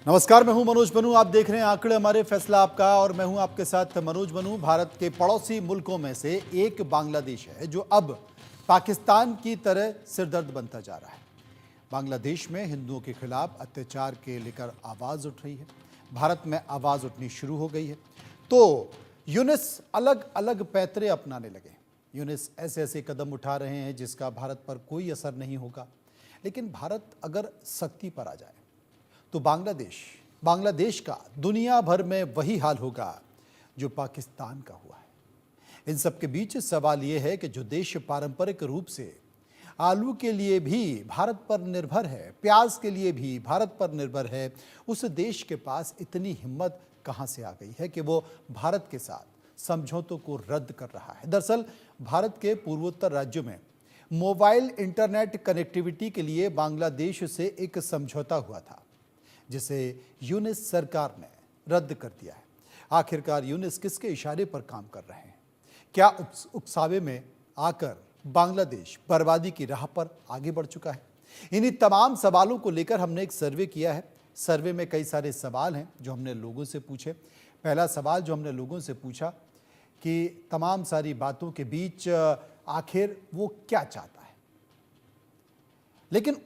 नमस्कार, मैं हूं मनोज बनू। आप देख रहे हैं आंकड़े हमारे, फैसला आपका, और मैं हूं आपके साथ मनोज बनू। भारत के पड़ोसी मुल्कों में से एक बांग्लादेश है जो अब पाकिस्तान की तरह सिरदर्द बनता जा रहा है। बांग्लादेश में हिंदुओं के खिलाफ अत्याचार के लेकर आवाज उठ रही है। भारत में आवाज उठनी शुरू हो गई है तो यूनिस अलग अलग पैंतरे अपनाने लगे। यूनिस ऐसे ऐसे कदम उठा रहे हैं जिसका भारत पर कोई असर नहीं होगा, लेकिन भारत अगर सख्ती पर आ जाए तो बांग्लादेश का दुनिया भर में वही हाल होगा जो पाकिस्तान का हुआ है। इन सब के बीच सवाल यह है कि जो देश पारंपरिक रूप से आलू के लिए भी भारत पर निर्भर है, प्याज के लिए भी भारत पर निर्भर है, उस देश के पास इतनी हिम्मत कहां से आ गई है कि वो भारत के साथ समझौतों को रद्द कर रहा है। दरअसल भारत के पूर्वोत्तर राज्यों में मोबाइल इंटरनेट कनेक्टिविटी के लिए बांग्लादेश से एक समझौता हुआ था जिसे यूनिस सरकार ने रद्द कर दिया है। आखिरकार यूनिस किसके इशारे पर काम कर रहे हैं? क्या उकसावे में आकर बांग्लादेश बर्बादी की राह पर आगे बढ़ चुका है? इन्हीं तमाम सवालों को लेकर हमने एक सर्वे किया है। सर्वे में कई सारे सवाल हैं जो हमने लोगों से पूछे। पहला सवाल जो हमने लोगों से पूछा कि तमाम सारी बातों के बीच आखिर वो क्या चाहता है। लेकिन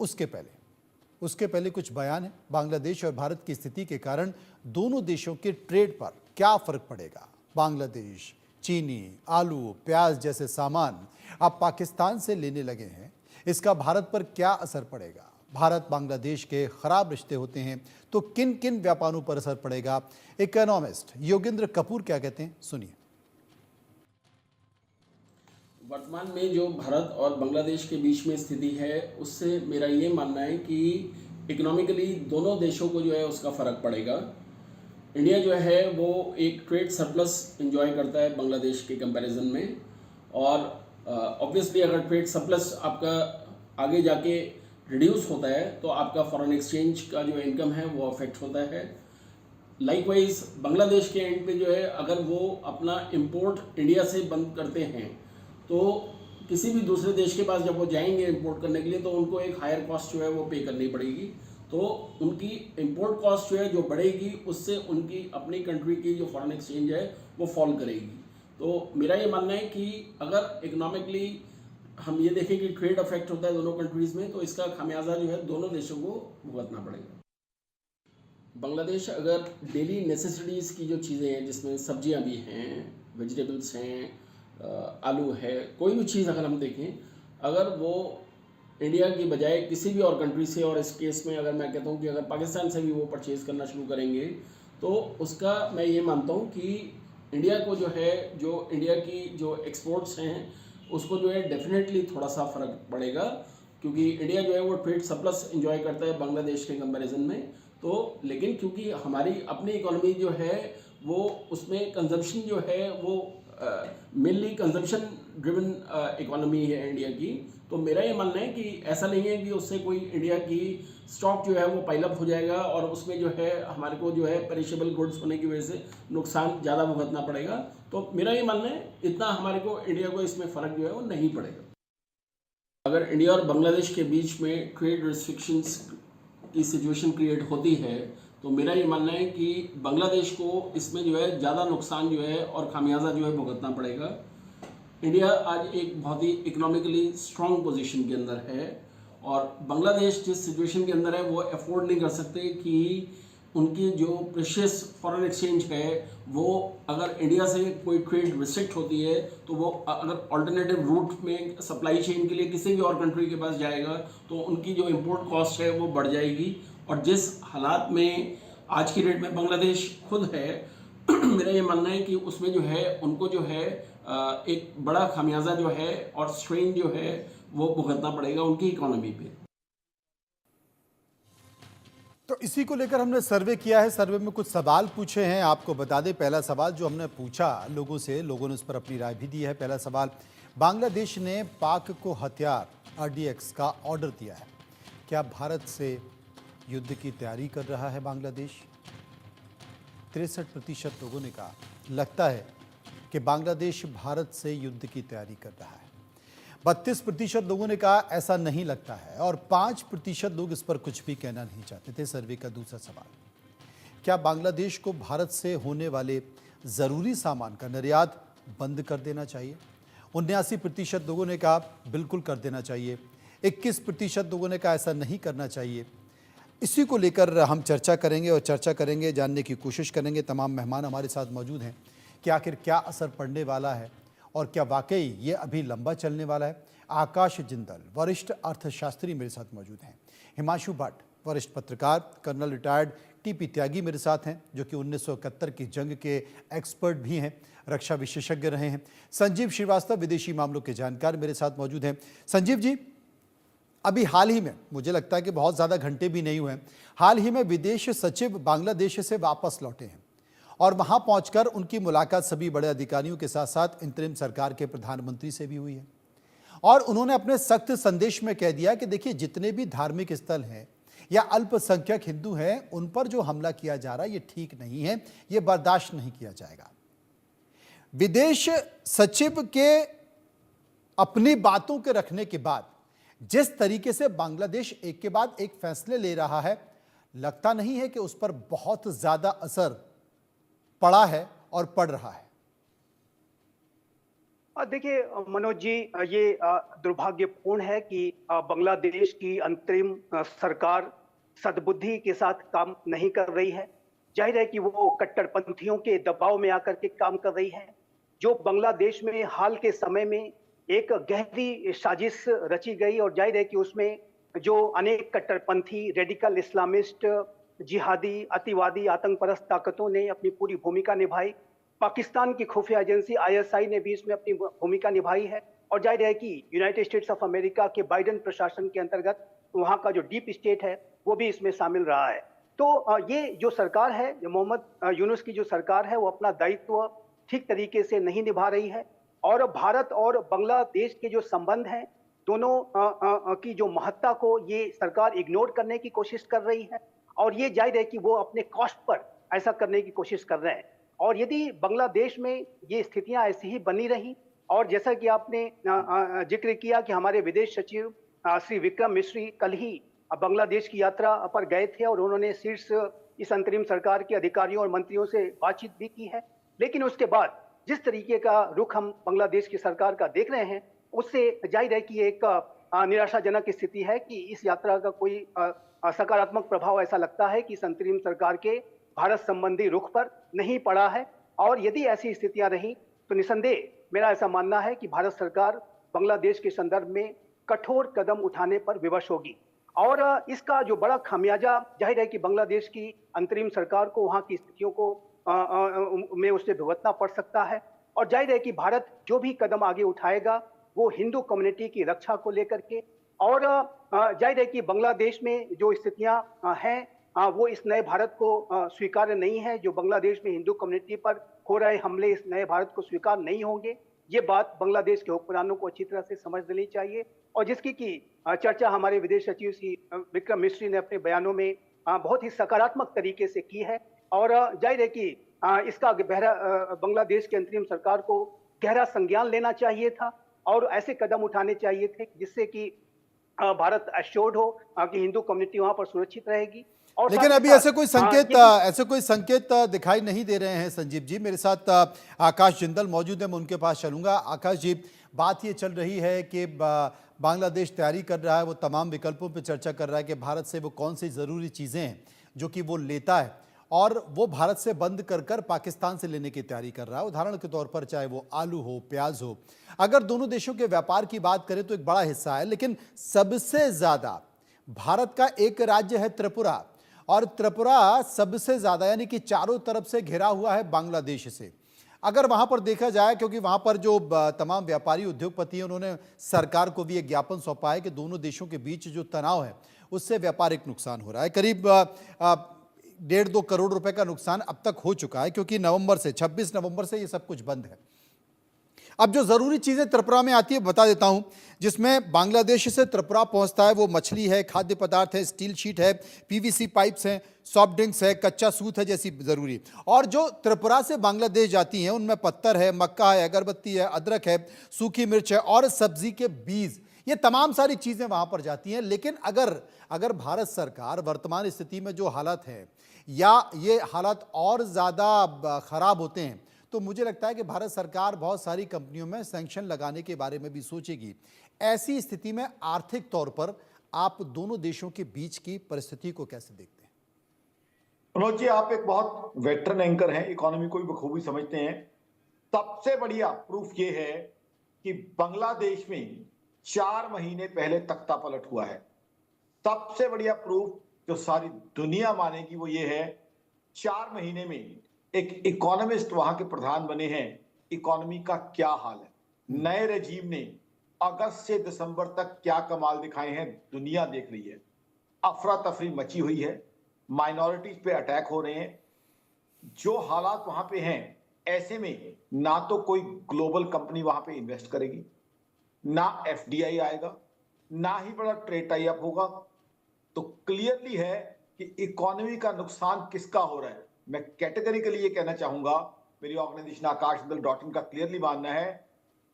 उसके पहले कुछ बयान है। बांग्लादेश और भारत की स्थिति के कारण दोनों देशों के ट्रेड पर क्या फर्क पड़ेगा? बांग्लादेश चीनी, आलू, प्याज जैसे सामान अब पाकिस्तान से लेने लगे हैं, इसका भारत पर क्या असर पड़ेगा? भारत बांग्लादेश के खराब रिश्ते होते हैं तो किन किन व्यापारों पर असर पड़ेगा? इकोनॉमिस्ट योगेंद्र कपूर क्या कहते हैं, सुनिए। वर्तमान में जो भारत और बांग्लादेश के बीच में स्थिति है, उससे मेरा ये मानना है कि इकोनॉमिकली दोनों देशों को जो है उसका फ़र्क पड़ेगा। इंडिया जो है वो एक ट्रेड सरप्लस एंजॉय करता है बांग्लादेश के कंपैरिजन में, और ऑब्वियसली अगर ट्रेड सरप्लस आपका आगे जाके रिड्यूस होता है तो आपका फॉरेन एक्सचेंज का जो इनकम है वो अफेक्ट होता है। लाइकवाइज बांग्लादेश के एंड पे जो है अगर वो अपना इंपोर्ट इंडिया से बंद करते हैं तो किसी भी दूसरे देश के पास जब वो जाएंगे इंपोर्ट करने के लिए तो उनको एक हायर कॉस्ट जो है वो पे करनी पड़ेगी। तो उनकी इंपोर्ट कॉस्ट जो है जो बढ़ेगी, उससे उनकी अपनी कंट्री की जो फॉरेन एक्सचेंज है वो फॉल करेगी। तो मेरा ये मानना है कि अगर इकोनॉमिकली हम ये देखें कि ट्रेड अफेक्ट होता है दोनों कंट्रीज़ में, तो इसका खामियाजा जो है दोनों देशों को भुगतना पड़ेगा। बांग्लादेश अगर डेली नेसेसिटीज़ की जो चीज़ें हैं जिसमें सब्जियां भी हैं, वेजिटेबल्स हैं, आलू है, कोई भी चीज़ अगर हम देखें, अगर वो इंडिया की बजाय किसी भी और कंट्री से, और इस केस में अगर मैं कहता हूँ कि अगर पाकिस्तान से भी वो परचेज़ करना शुरू करेंगे तो उसका मैं ये मानता हूँ कि इंडिया को जो है, जो इंडिया की जो एक्सपोर्ट्स हैं उसको जो है डेफिनेटली थोड़ा सा फ़र्क पड़ेगा, क्योंकि इंडिया जो है वो ट्रेड सरप्लस एंजॉय करता है बांग्लादेश के कंपैरिजन में। तो लेकिन क्योंकि हमारी अपनी इकोनॉमी जो है वो उसमें कंजम्पशन जो है वो मेनली कंजम्पशन ड्रिवन इकोनॉमी है इंडिया की, तो मेरा ये मानना है कि ऐसा नहीं है कि उससे कोई इंडिया की स्टॉक जो है वो पाइलअप हो जाएगा और उसमें जो है हमारे को जो है पेरिशेबल गुड्स होने की वजह से नुकसान ज़्यादा भुगतना पड़ेगा। तो मेरा ये मानना है इतना हमारे को इंडिया को इसमें फ़र्क जो है वो नहीं पड़ेगा। अगर इंडिया और बांग्लादेश के बीच में ट्रेड रिस्ट्रिक्शंस की सिचुएशन क्रिएट होती है तो मेरा ये मानना है कि बांग्लादेश को इसमें जो है ज़्यादा नुकसान जो है और खामियाजा जो है भुगतना पड़ेगा। इंडिया आज एक बहुत ही इकोनॉमिकली स्ट्रॉन्ग पोजीशन के अंदर है और बांग्लादेश जिस सिचुएशन के अंदर है वो अफोर्ड नहीं कर सकते कि उनकी जो प्रेशियस फॉरेन एक्सचेंज है वो अगर इंडिया से कोई ट्रेड रिस्ट्रिक्ट होती है तो वो अगर ऑल्टरनेटिव रूट में सप्लाई चेन के लिए किसी भी और कंट्री के पास जाएगा तो उनकी जो इंपोर्ट कॉस्ट है वो बढ़ जाएगी। और जिस हालात में आज की डेट में बांग्लादेश खुद है मेरा ये मानना है कि उसमें जो है उनको जो है एक बड़ा खामियाजा जो है और स्ट्रेन जो है वो भुगतना पड़ेगा उनकी इकोनॉमी पे। तो इसी को लेकर हमने सर्वे किया है। सर्वे में कुछ सवाल पूछे हैं, आपको बता दें। पहला सवाल जो हमने पूछा लोगों से, लोगों ने उस पर अपनी राय भी दी है। पहला सवाल, बांग्लादेश ने पाक को हथियार RDX का ऑर्डर दिया है, क्या भारत से युद्ध की तैयारी कर रहा है बांग्लादेश? 63% लोगों ने कहा लगता है कि बांग्लादेश भारत से युद्ध की तैयारी कर रहा है। 32% लोगों ने कहा ऐसा नहीं लगता है और 5% लोग इस पर कुछ भी कहना नहीं चाहते थे। सर्वे का दूसरा सवाल, क्या बांग्लादेश को भारत से होने वाले ज़रूरी सामान का निर्यात बंद कर देना चाहिए? 79% लोगों ने कहा बिल्कुल कर देना चाहिए। 21% लोगों ने कहा ऐसा नहीं करना चाहिए। इसी को लेकर हम चर्चा करेंगे और चर्चा करेंगे, जानने की कोशिश करेंगे। तमाम मेहमान हमारे साथ मौजूद हैं कि आखिर क्या असर पड़ने वाला है और क्या वाकई ये अभी लंबा चलने वाला है। आकाश जिंदल वरिष्ठ अर्थशास्त्री मेरे साथ मौजूद हैं। हिमांशु भट्ट वरिष्ठ पत्रकार, कर्नल रिटायर्ड टीपी त्यागी मेरे साथ हैं, जो कि 1971 की जंग के एक्सपर्ट भी हैं, रक्षा विशेषज्ञ रहे हैं। संजीव श्रीवास्तव विदेशी मामलों के जानकार मेरे साथ मौजूद हैं। संजीव जी, अभी हाल ही में, मुझे लगता है कि बहुत ज़्यादा घंटे भी नहीं हुए हैं, हाल ही में विदेश सचिव बांग्लादेश से वापस लौटे हैं और वहां पहुंचकर उनकी मुलाकात सभी बड़े अधिकारियों के साथ साथ इंतरिम सरकार के प्रधानमंत्री से भी हुई है। और उन्होंने अपने सख्त संदेश में कह दिया कि देखिए, जितने भी धार्मिक स्थल हैं या अल्पसंख्यक हिंदू हैं, उन पर जो हमला किया जा रहा है ये ठीक नहीं है, ये बर्दाश्त नहीं किया जाएगा। विदेश सचिव के अपनी बातों के रखने के बाद जिस तरीके से बांग्लादेश एक के बाद एक फैसले ले रहा है, लगता नहीं है कि उस पर बहुत ज्यादा असर पड़ा है और पड़ रहा है। देखिए मनोज जी, ये दुर्भाग्यपूर्ण है कि बांग्लादेश की अंतरिम सरकार सद्बुद्धि के साथ काम नहीं कर रही है। जाहिर है कि वो कट्टरपंथियों के दबाव में आकर के काम कर रही है। जो बांग्लादेश में हाल के समय में एक गहरी साजिश रची गई और जाहिर है कि उसमें जो अनेक कट्टरपंथी, रेडिकल इस्लामिस्ट, जिहादी, अतिवादी, आतंकपरस्त ताकतों ने अपनी पूरी भूमिका निभाई। पाकिस्तान की खुफिया एजेंसी आईएसआई ने भी इसमें अपनी भूमिका निभाई है और जाहिर है कि यूनाइटेड स्टेट्स ऑफ अमेरिका के बाइडेन प्रशासन के अंतर्गत वहां का जो डीप स्टेट है वो भी इसमें शामिल रहा है। तो ये जो सरकार है, मोहम्मद यूनुस की जो सरकार है, वो अपना दायित्व ठीक तरीके से नहीं निभा रही है और भारत और बांग्लादेश के जो संबंध हैं, दोनों की जो महत्ता को ये सरकार इग्नोर करने की कोशिश कर रही है और ये जाहिर है कि वो अपने कॉस्ट पर ऐसा करने की कोशिश कर रहे हैं। और यदि बांग्लादेश में ये स्थितियां ऐसी ही बनी रही और जैसा कि आपने जिक्र किया कि हमारे विदेश सचिव श्री विक्रम मिश्री कल ही बांग्लादेश की यात्रा पर गए थे और उन्होंने शीर्ष इस अंतरिम सरकार के अधिकारियों और मंत्रियों से बातचीत भी की है, लेकिन उसके बाद जिस तरीके का रुख हम बांग्लादेश की सरकार का देख रहे हैं, उससे जाहिर है कि एक निराशाजनक स्थिति है कि इस यात्रा का कोई सकारात्मक प्रभाव ऐसा लगता है कि इस अंतरिम सरकार के भारत संबंधी रुख पर नहीं पड़ा है। और यदि ऐसी स्थितियां रही तो निसंदेह मेरा ऐसा मानना है कि भारत सरकार बांग्लादेश के संदर्भ में कठोर कदम उठाने पर विवश होगी और इसका जो बड़ा खामियाजा जाहिर है कि बांग्लादेश की अंतरिम सरकार को वहां की स्थितियों को में उससे भुगतना पड़ सकता है। और जाहिर है कि भारत जो भी कदम आगे उठाएगा वो हिंदू कम्युनिटी की रक्षा को लेकर के और जाहिर है कि बांग्लादेश में जो स्थितियां हैं वो इस नए भारत को स्वीकार्य नहीं है। जो बांग्लादेश में हिंदू कम्युनिटी पर हो रहे हमले इस नए भारत को स्वीकार नहीं होंगे। ये बात बांग्लादेश के हुक्मरानों को अच्छी तरह से समझ लेनी चाहिए और जिसकी की चर्चा हमारे विदेश सचिव श्री विक्रम मिश्री ने अपने बयानों में बहुत ही सकारात्मक तरीके से की है और जाहिर है कि इसका बांग्लादेश की अंतरिम सरकार को गहरा संज्ञान लेना चाहिए था और ऐसे कदम उठाने चाहिए थे जिससे कि भारत एश्योर्ड हो कि हिंदू कम्युनिटी वहां पर सुरक्षित रहेगी। और लेकिन अभी ऐसे कोई संकेत दिखाई नहीं दे रहे हैं। संजीव जी, मेरे साथ आकाश जिंदल मौजूद है, मैं उनके पास चलूंगा। आकाश जी, बात ये चल रही है कि बांग्लादेश तैयारी कर रहा है, वो तमाम विकल्पों पर चर्चा कर रहा है कि भारत से वो कौन सी ज़रूरी चीज़ें हैं जो कि वो लेता है और वो भारत से बंद कर कर पाकिस्तान से लेने की तैयारी कर रहा है। उदाहरण के तौर पर चाहे वो आलू हो, प्याज हो। अगर दोनों देशों के व्यापार की बात करें तो एक बड़ा हिस्सा है, लेकिन सबसे ज़्यादा भारत का एक राज्य है त्रिपुरा और त्रिपुरा सबसे ज़्यादा यानी कि चारों तरफ से घिरा हुआ है बांग्लादेश से। अगर वहाँ पर देखा जाए, क्योंकि वहाँ पर जो तमाम व्यापारी उद्योगपति हैं उन्होंने सरकार को भी एक ज्ञापन सौंपा है कि दोनों देशों के बीच जो तनाव है उससे व्यापारिक नुकसान हो रहा है। करीब 1.5-2 करोड़ रुपए का नुकसान अब तक हो चुका है, क्योंकि 26 नवंबर से ये सब कुछ बंद है। अब जो ज़रूरी चीज़ें त्रिपुरा में आती है बता देता हूं, जिसमें बांग्लादेश से त्रिपुरा पहुंचता है वो मछली है, खाद्य पदार्थ है, स्टील शीट है, पीवीसी पाइप्स हैं, सॉफ्ट ड्रिंक्स है, कच्चा सूत है जैसी ज़रूरी। और जो त्रिपुरा से बांग्लादेश जाती हैं उनमें पत्थर है, मक्का है, अगरबत्ती है, अदरक है, सूखी मिर्च है और सब्जी के बीज, ये तमाम सारी चीजें वहां पर जाती हैं। लेकिन अगर भारत सरकार वर्तमान स्थिति में जो हालत है या ये हालत और ज्यादा खराब होते हैं तो मुझे लगता है कि भारत सरकार बहुत सारी कंपनियों में सैंक्शन लगाने के बारे में भी सोचेगी। ऐसी स्थिति में आर्थिक तौर पर आप दोनों देशों के बीच की परिस्थिति को कैसे देखते हैं? मनोज जी, आप एक बहुत वेटरन एंकर हैं, इकोनॉमी को भी बखूबी समझते हैं। सबसे बढ़िया प्रूफ ये है कि बांग्लादेश में 4 महीने पहले तख्ता पलट हुआ है। सबसे बढ़िया प्रूफ जो सारी दुनिया मानेगी वो ये है, 4 महीने में एक इकोनॉमिस्ट वहां के प्रधान बने हैं। इकोनॉमी का क्या हाल है, नए रजीम ने अगस्त से दिसंबर तक क्या कमाल दिखाए हैं, दुनिया देख रही है। अफरा तफरी मची हुई है, माइनॉरिटीज पे अटैक हो रहे हैं। जो हालात वहां पे हैं, ऐसे में ना तो कोई ग्लोबल कंपनी वहां पे इन्वेस्ट करेगी, ना एफडीआई आएगा, ना ही बड़ा ट्रेड टाई अप होगा। तो क्लियरली है कि इकोनॉमी का नुकसान किसका हो रहा है। मैं कैटेगरिकली ये कहना चाहूंगा, मेरी ऑर्गेनाइजेशन akashbadal.in का क्लियरली मानना है,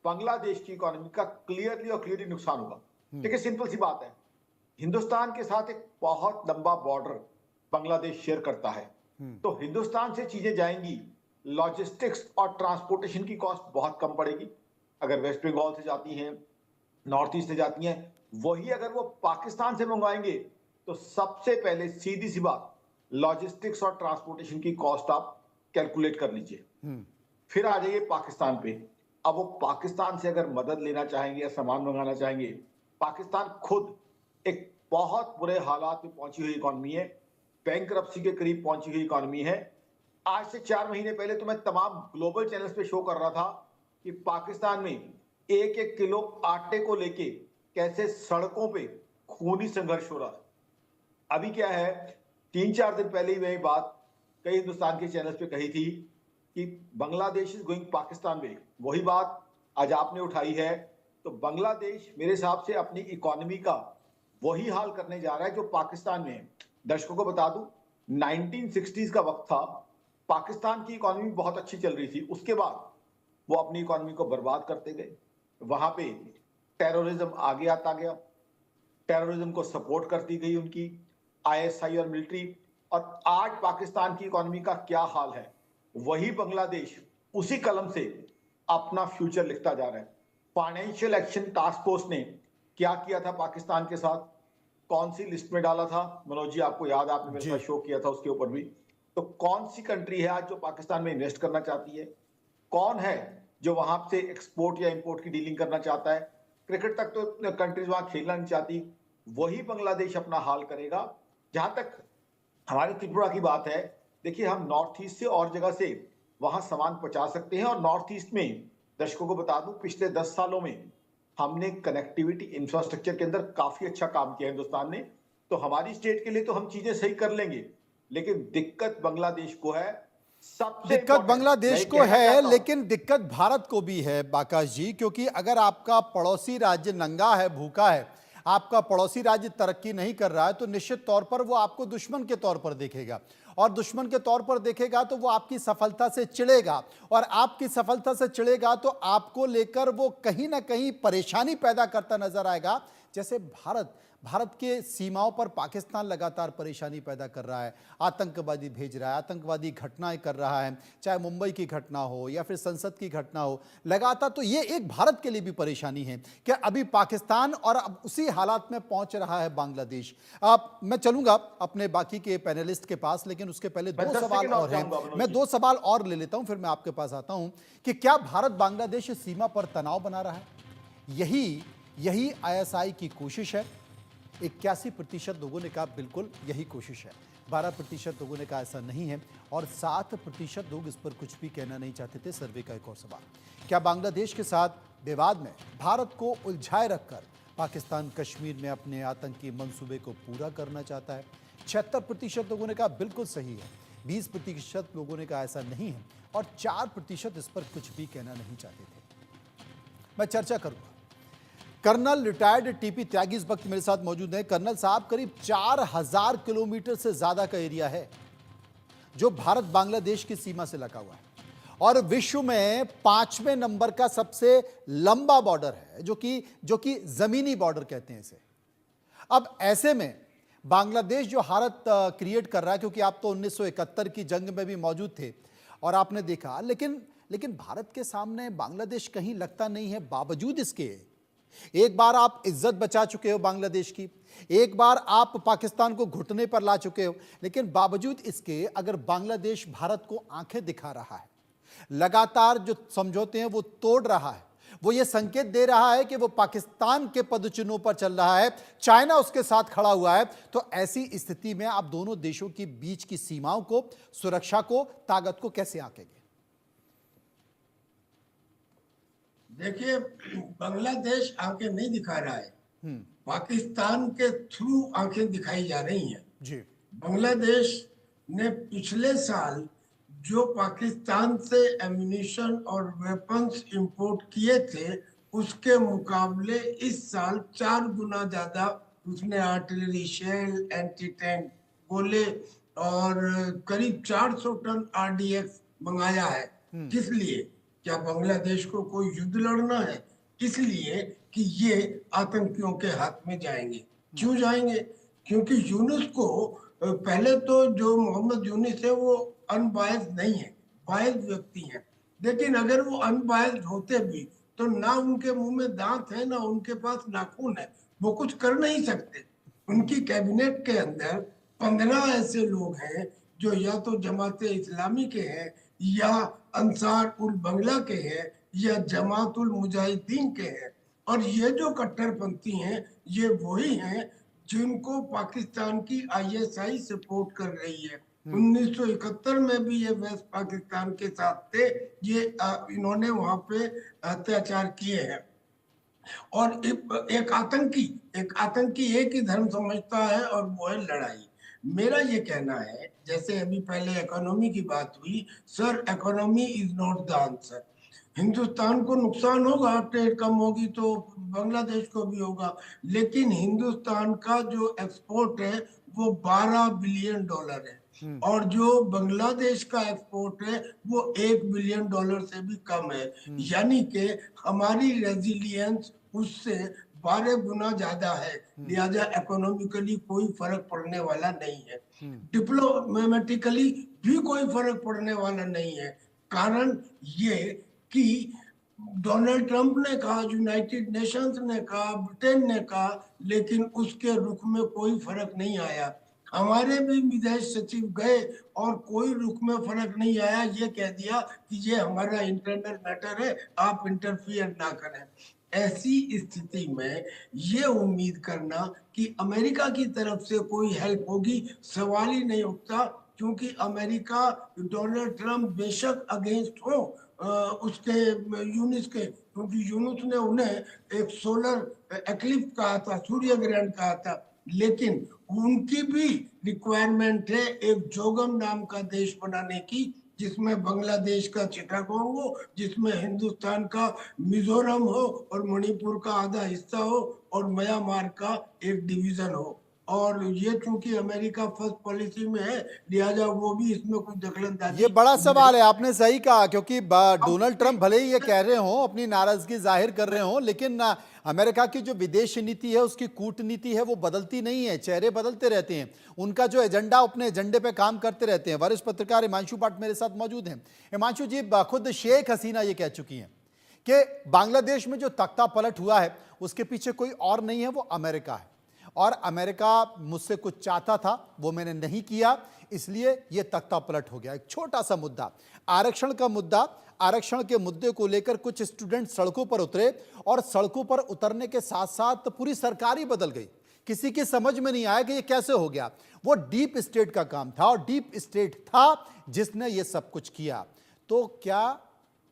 बांग्लादेश की इकोनॉमी का क्लियरली नुकसान होगा। देखिए, सिंपल सी बात है, हिंदुस्तान के साथ एक बहुत लंबा बॉर्डर बांग्लादेश शेयर करता है। तो हिंदुस्तान से चीजें जाएंगी, लॉजिस्टिक्स और ट्रांसपोर्टेशन की कॉस्ट बहुत कम पड़ेगी। अगर वेस्ट बंगाल से जाती हैं, नॉर्थ ईस्ट से जाती हैं, वही अगर वो पाकिस्तान से मंगवाएंगे तो सबसे पहले सीधी सी बात, लॉजिस्टिक्स और ट्रांसपोर्टेशन की कॉस्ट आप कैलकुलेट कर लीजिए। फिर आ जाइए पाकिस्तान पे। अब वो पाकिस्तान से अगर मदद लेना चाहेंगे या सामान मंगाना चाहेंगे, पाकिस्तान खुद एक बहुत बुरे हालात में पहुंची हुई इकोनॉमी है, बैंकरप्सी के करीब पहुंची हुई इकोनॉमी है। आज से 4 महीने पहले तो मैं तमाम ग्लोबल चैनल्स पे शो कर रहा था कि पाकिस्तान में 1-1 किलो आटे को लेके कैसे सड़कों पे खूनी संघर्ष हो रहा है। अभी क्या है, 3-4 दिन पहले ही मैं बात कई हिंदुस्तान के चैनल्स पे कही थी कि बांग्लादेश इज गोइंग पाकिस्तान वे। वही बात आज आपने उठाई है। तो बांग्लादेश मेरे हिसाब से अपनी इकोनॉमी का वही हाल करने जा रहा है जो पाकिस्तान में है। दर्शकों को बता दूं, 1960s का वक्त था, पाकिस्तान की इकोनॉमी बहुत अच्छी चल रही थी। उसके बाद वो अपनी इकोनॉमी को बर्बाद करते गए। वहां पे टेररिज्म आगे आता गया, टेररिज्म को सपोर्ट करती गई उनकी आईएसआई और मिलिट्री। और आज पाकिस्तान की इकोनॉमी का क्या हाल है, वही बांग्लादेश उसी कलम से अपना फ्यूचर लिखता जा रहा है। फाइनेंशियल एक्शन टास्क फोर्स ने क्या किया था पाकिस्तान के साथ, कौन सी लिस्ट में डाला था, मनोज जी आपको याद, आपने मेरे साथ शो किया था उसके ऊपर भी। तो कौन सी कंट्री है आज जो पाकिस्तान में इन्वेस्ट करना चाहती है, कौन है जो वहां से एक्सपोर्ट या इंपोर्ट की डीलिंग करना चाहता है। क्रिकेट तक तो कंट्रीज वहां खेलना नहीं चाहती, वही बांग्लादेश अपना हाल करेगा। जहां तक हमारे त्रिपुरा की बात है, देखिए हम नॉर्थ ईस्ट से और जगह से वहां सामान पहुंचा सकते हैं। और नॉर्थ ईस्ट में दर्शकों को बता दूं, पिछले 10 सालों में हमने कनेक्टिविटी इंफ्रास्ट्रक्चर के अंदर काफी अच्छा काम किया हिंदुस्तान ने। तो हमारी स्टेट के लिए तो हम चीजें सही कर लेंगे, लेकिन दिक्कत बांग्लादेश को है। सबसे दिक्कत बांग्लादेश को है, लेकिन दिक्कत भारत को भी है आकाश जी, क्योंकि अगर आपका पड़ोसी राज्य नंगा है, भूखा है, आपका पड़ोसी राज्य तरक्की नहीं कर रहा है, तो निश्चित तौर पर वो आपको दुश्मन के तौर पर देखेगा। और दुश्मन के तौर पर देखेगा तो वो आपकी सफलता से चिढ़ेगा, और आपकी सफलता से चिढ़ेगा तो आपको लेकर वो कहीं ना कहीं परेशानी पैदा करता नजर आएगा। जैसे भारत के सीमाओं पर पाकिस्तान लगातार परेशानी पैदा कर रहा है, आतंकवादी भेज रहा है, आतंकवादी घटनाएं कर रहा है, चाहे मुंबई की घटना हो या फिर संसद की घटना हो, लगातार। तो ये एक भारत के लिए भी परेशानी है कि अभी पाकिस्तान और अब उसी हालात में पहुंच रहा है बांग्लादेश। अब मैं चलूंगा अपने बाकी के पैनलिस्ट के पास, लेकिन उसके पहले 2 सवाल और हैं। मैं 2 सवाल और ले लेता हूं, फिर मैं आपके पास आता हूं कि क्या भारत बांग्लादेश सीमा पर तनाव बना रहा है? यही आईएसआई की कोशिश है। 81% लोगों ने कहा बिल्कुल यही कोशिश है, 12% लोगों ने कहा ऐसा नहीं है, और 7% लोग इस पर कुछ भी कहना नहीं चाहते थे। सर्वे का एक और सवाल, क्या बांग्लादेश के साथ विवाद में भारत को उलझाए रखकर पाकिस्तान कश्मीर में अपने आतंकी मंसूबे को पूरा करना चाहता है? 76% लोगों ने कहा बिल्कुल सही है, 20% लोगों ने कहा ऐसा नहीं है, और 4% इस पर कुछ भी कहना नहीं चाहते थे। मैं चर्चा करूंगा। कर्नल रिटायर्ड टीपी त्यागी इस वक्त मेरे साथ मौजूद हैं। कर्नल साहब, करीब 4000 किलोमीटर से ज्यादा का एरिया है जो भारत बांग्लादेश की सीमा से लगा हुआ है, और विश्व में 5वें नंबर का सबसे लंबा बॉर्डर है, जो कि जमीनी बॉर्डर कहते हैं इसे। अब ऐसे में बांग्लादेश जो हालत क्रिएट कर रहा है, क्योंकि आप तो 1971 की जंग में भी मौजूद थे और आपने देखा, लेकिन भारत के सामने बांग्लादेश कहीं लगता नहीं है। बावजूद इसके एक बार आप इज्जत बचा चुके हो बांग्लादेश की, एक बार आप पाकिस्तान को घुटने पर ला चुके हो, लेकिन बावजूद इसके अगर बांग्लादेश भारत को आंखें दिखा रहा है, लगातार जो समझौते हैं वो तोड़ रहा है, वो ये संकेत दे रहा है कि वो पाकिस्तान के पदचिन्हों पर चल रहा है, चाइना उसके साथ खड़ा हुआ है, तो ऐसी स्थिति में आप दोनों देशों के बीच की सीमाओं को, सुरक्षा को, ताकत को कैसे आंकेंगे? देखिए, बांग्लादेश आंखें नहीं दिखा रहा है, पाकिस्तान के थ्रू आंखें दिखाई जा रही हैं। जी। बांग्लादेश ने पिछले साल जो पाकिस्तान से एम्यूनिशन और वेपन्स इंपोर्ट किए थे, उसके मुकाबले इस साल 4 गुना ज्यादा उसने आर्टिलरी शेल, एंटी टैंक गोले और करीब 400 टन आरडीएक्स मंगाया है। किस लिए? क्या बांग्लादेश को कोई युद्ध लड़ना है? इसलिए कि ये आतंकियों के हाथ में जाएंगे। क्यों जाएंगे? क्योंकि यूनुस को पहले तो जो मोहम्मद यूनुस है वो अनबायस्ड नहीं है, बायस्ड व्यक्ति है, लेकिन अगर वो अनबायस्ड होते भी तो ना उनके मुंह में दांत है ना उनके पास नाखून है, वो कुछ कर नहीं सकते। उनकी कैबिनेट के अंदर 15 ऐसे लोग हैं जो या तो जमाते इस्लामी के हैं, या अंसार उल बंगला के हैं, या जमात उल मुजाहिदीन के हैं। और ये जो कट्टरपंथी हैं, ये वही हैं जिनको पाकिस्तान की आईएसआई सपोर्ट कर रही है। 1971 में भी ये वेस्ट पाकिस्तान के साथ थे, ये इन्होंने वहां पे अत्याचार किए हैं। और एक आतंकी एक ही धर्म समझता है और वो है लड़ाई। मेरा ये कहना है, जैसे अभी पहले इकोनॉमी की बात हुई, sir economy is not the answer. Hindustan को नुकसान होगा, ट्रेड कम होगी तो बांग्लादेश को भी होगा, लेकिन हिंदुस्तान का जो एक्सपोर्ट है वो 12 बिलियन डॉलर है और जो बांग्लादेश का एक्सपोर्ट है वो 1 बिलियन डॉलर से भी कम है। यानी कि हमारी रेजिलियंस उससे 12 गुना ज्यादा है, लिहाजा इकोनॉमिकली कोई फर्क पड़ने वाला नहीं है, डिप्लोमेटिकली भी कोई फर्क पड़ने वाला नहीं है। कारण ये कि डोनाल्ड ट्रंप ने कहा, यूनाइटेड नेशंस ने कहा, ब्रिटेन ने कहा, लेकिन उसके रुख में कोई फर्क नहीं आया। हमारे भी विदेश सचिव गए और कोई रुख में फर्क नहीं आया, ये कह दिया कि ये हमारा इंटरनल मैटर है, आप इंटरफियर ना करें। ऐसी स्थिति में ये उम्मीद करना कि अमेरिका की तरफ से कोई हेल्प होगी, सवाल ही नहीं उठता, क्योंकि अमेरिका डोनाल्ड ट्रंप बेशक अगेंस्ट हो उसके यूनुस के, क्योंकि यूनुस ने उन्हें एक सोलर एक्लिप्स कहा था, सूर्य ग्रहण कहा था, लेकिन उनकी भी रिक्वायरमेंट है एक जोगम नाम का देश बनाने की, जिसमें बांग्लादेश का चिटागोंग हो, जिसमें हिंदुस्तान का मिजोरम हो और मणिपुर का आधा हिस्सा हो और म्यांमार का एक डिवीजन हो। और ये चूंकि अमेरिका फर्स्ट पॉलिसी में है, लिहाजा वो भी इसमें कुछ दखलंदाजी। ये बड़ा सवाल है, आपने सही कहा, क्योंकि डोनाल्ड ट्रंप भले ही ये कह रहे हो, अपनी नाराजगी जाहिर कर रहे हो, लेकिन अमेरिका की जो विदेश नीति है, उसकी कूटनीति है, वो बदलती नहीं है, चेहरे बदलते रहते हैं, उनका जो एजेंडा अपने एजेंडे पे काम करते रहते हैं। वरिष्ठ पत्रकार हिमांशु भट्ट मेरे साथ मौजूद हैं। हिमांशु जी, खुद शेख हसीना ये कह चुकी हैं कि बांग्लादेश में जो तख्ता पलट हुआ है उसके पीछे कोई और नहीं है, वो अमेरिका है, और अमेरिका मुझसे कुछ चाहता था, वो मैंने नहीं किया, इसलिए ये तख्ता पलट हो गया। एक छोटा सा मुद्दा, आरक्षण का मुद्दा, आरक्षण के मुद्दे को लेकर कुछ स्टूडेंट सड़कों पर उतरे और सड़कों पर उतरने के साथ साथ पूरी सरकार ही बदल गई। किसी की समझ में नहीं आया कि ये कैसे हो गया। वो डीप स्टेट का काम था और डीप स्टेट था जिसने ये सब कुछ किया। तो क्या,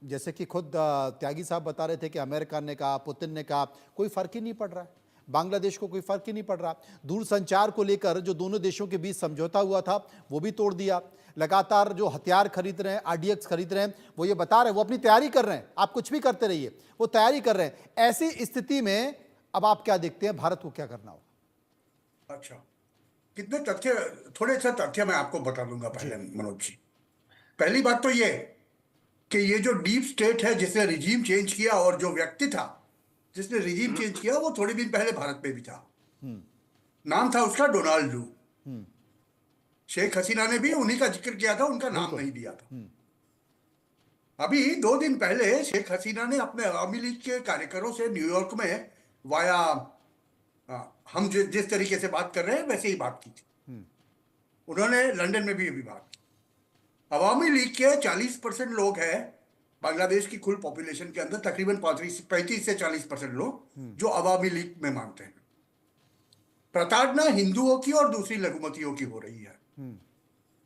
जैसे कि खुद त्यागी साहब बता रहे थे कि अमेरिका ने कहा, पुतिन ने कहा, कोई फर्क ही नहीं पड़ रहा है, बांग्लादेश को कोई फर्क ही नहीं पड़ रहा। दूरसंचार को लेकर जो दोनों देशों के बीच समझौता हुआ था वो भी तोड़ दिया। लगातार जो हथियार खरीद रहे हैं, आरडीएक्स खरीद रहे हैं, वो ये बता रहे हैं, वो अपनी तैयारी कर रहे हैं, आप कुछ भी करते रहिए, वो तैयारी कर रहे हैं। ऐसी स्थिति में अब आप क्या देखते हैं, भारत को क्या करना होगा? अच्छा, कितने तथ्य, थोड़े से तथ्य मैं आपको बता दूंगा पहले मनोज जी। पहली बात तो ये कि ये जो डीप स्टेट है जिसने रिजीम चेंज किया, और जो व्यक्ति था जिसने रिजीम चेंज किया, वो थोड़े दिन पहले भारत में भी था। नाम था उसका डोनाल्ड लू। शेख हसीना ने भी उन्हीं का जिक्र किया था, उनका नाम नहीं दिया था। अभी 2 दिन पहले शेख हसीना ने अपने अवामी लीग के कार्यकरों से न्यूयॉर्क में वाया हम जिस तरीके से बात कर रहे हैं वैसे ही बात की थी। उन्होंने लंदन में भी अभी बात की। अवामी लीग के 40% लोग हैं बांग्लादेश की कुल पॉपुलेशन के अंदर, तकरीबन 35 से 40% लोग जो अवामी लीग में मानते हैं। प्रताड़ना हिंदुओं की और दूसरी लघुमतियों की हो रही है।